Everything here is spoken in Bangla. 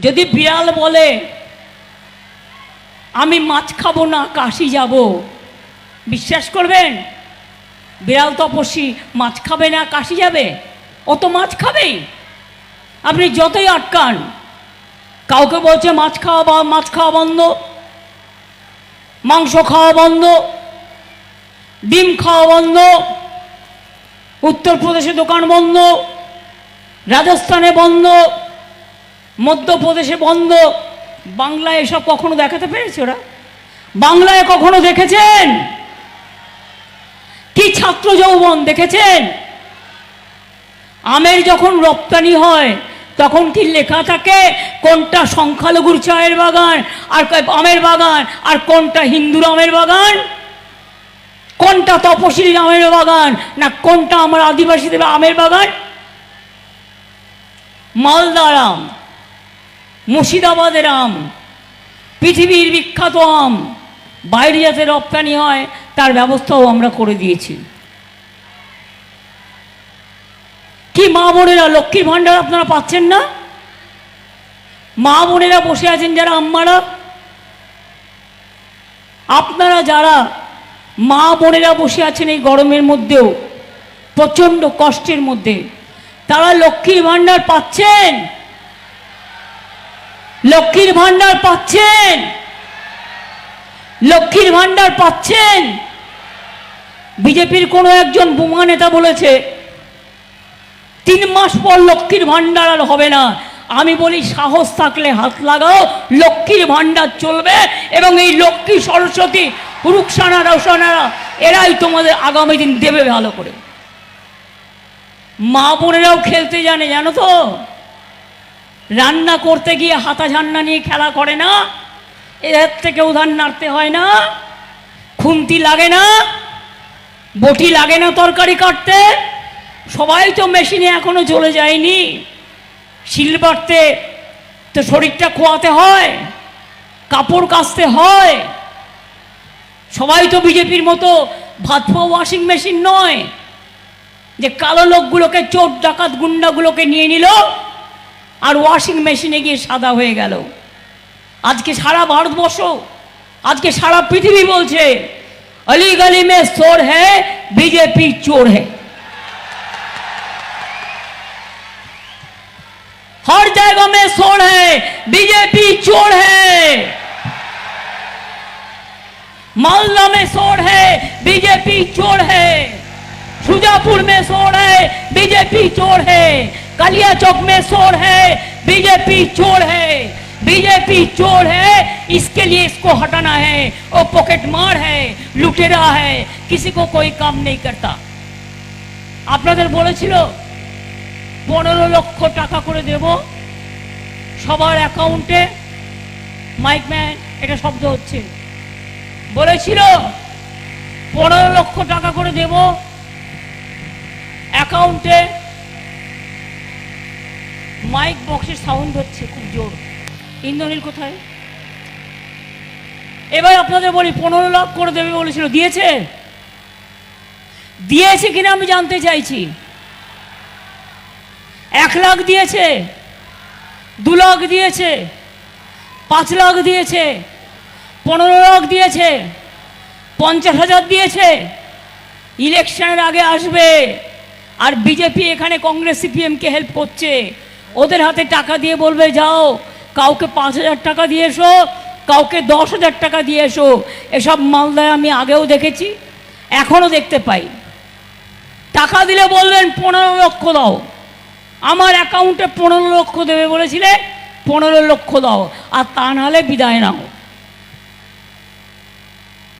যদি বিড়াল বলে আমি মাছ খাবো না কাশি যাব, বিশ্বাস করবেন? বিড়াল তপস্বী মাছ খাবে না কাশি যাবে? ও তো মাছ খাবেই। আপনি যতই আটকান, কাউকে বলছে মাছ খাওয়া বন্ধ, মাংস খাওয়া বন্ধ, ডিম খাওয়া বন্ধ, উত্তরপ্রদেশে দোকান বন্ধ, রাজস্থানে বন্ধ, মধ্যপ্রদেশে বন্ধ। বাংলায় এসব কখনো দেখাতে পেরেছে ওরা? বাংলায় কখনো দেখেছেন কি ছাত্র যৌবন দেখেছেন? আমের যখন রপ্তানি হয় তখন কি লেখা থাকে কোনটা সংখ্যালঘুর চায়ের বাগান আর আমের বাগান, আর কোনটা হিন্দুর আমের বাগান, কোনটা তপশিলি আমের বাগান, না কোনটা আমার আদিবাসীদের আমের বাগান? মালদার আম, মুর্শিদাবাদের আম, পৃথিবীর বিখ্যাত আম, বাইরে যাতে রপ্তানি হয় তার ব্যবস্থাও আমরা করে দিয়েছি। কি মা বোনেরা লক্ষ্মীর ভাণ্ডার আপনারা পাচ্ছেন না? মা বোনেরা বসে আছেন যারা আম্মারা, আপনারা যারা মা বোনেরা বসে আছেন এই গরমের মধ্যেও প্রচণ্ড কষ্টের মধ্যে, তারা লক্ষ্মীর ভাণ্ডার পাচ্ছেন? লক্ষ্মীর ভাণ্ডার পাচ্ছেন? লক্ষ্মীর ভাণ্ডার পাচ্ছেন? বিজেপির কোনো একজন বোমা নেতা বলেছে 3 মাস পর লক্ষ্মীর ভাণ্ডার আর হবে না। আমি বলি সাহস থাকলে হাত লাগাও, লক্ষ্মীর ভাণ্ডার চলবে এবং এই লক্ষ্মী সরস্বতী রুকসানা রোশনারা এরাই তোমাদের আগামী দিন দেবে ভালো করে। মা বোনেরাও খেলতে জানে, জানো তো? রান্না করতে গিয়ে হাতা ঝান্না নিয়ে খেলা করে না, এর থেকে উধার নাড়তে হয় না, খুন্তি লাগে না, বটি লাগে না তরকারি কাটতে। সবাই তো মেশিনে এখনো চলে যায়নি, শিল বাটতে তো শরীরটা খোয়াতে হয়, কাপড় কাচতে হয়। সবাই তো বিজেপির মতো ভাতফা ওয়াশিং মেশিন নয় যে কালো লোকগুলোকে, চোর ডাকাত গুন্ডাগুলোকে নিয়ে নিল আর ওয়াশিং মেশিনে গিয়ে সাদা হয়ে গেল। আজকে সারা ভারতবর্ষ, আজকে সারা পৃথিবী বলছে अली गली में चोर है, बीजेपी चोर है। हर जगह में चोर है, बीजेपी चोर है। मालदा में चोर है, बीजेपी चोर है। सुजापुर में चोर है, बीजेपी चोर है। कालिया चौक में चोर है, बीजेपी चोर है। बीजेपी चोर है, इसके लिए इसको हटाना है। वो पॉकेट मार है, लुटेरा है, किसी को कोई काम नहीं करता। আপনাদের বলেছিল 15 লক্ষ টাকা করে দেব সবার অ্যাকাউন্টে। মাইকম্যান এটা শব্দ হচ্ছে, বলেছিল 15 লক্ষ টাকা করে দেব অ্যাকাউন্টে। মাইক বক্সের সাউন্ড হচ্ছে খুব জোর। ইন্দ্রনীল কোথায়? এবার আপনাদের বলি 15 লাখ করে দেবে বলেছিল, দিয়েছে? দিয়েছে কিনা আমি জানতে চাইছি। 1 লাখ দিয়েছে, 2 লাখ দিয়েছে, 5 লাখ দিয়েছে, 15 লাখ দিয়েছে, 50,000 দিয়েছে। ইলেকশনের আগে আসবে আর বিজেপি এখানে কংগ্রেস সিপিএমকে হেল্প করছে। ওদের হাতে টাকা দিয়ে বলবে যাও কাউকে 5,000 টাকা দিয়ে এসো, কাউকে 10,000 টাকা দিয়ে এসো। এসব মালদায় আমি আগেও দেখেছি, এখনও দেখতে পাই। টাকা দিলে বলবেন 15 লক্ষ দাও, আমার অ্যাকাউন্টে 15 লক্ষ দেবে বলেছিলে, 15 লক্ষ দাও, আর তা নাহলে বিদায় নাও।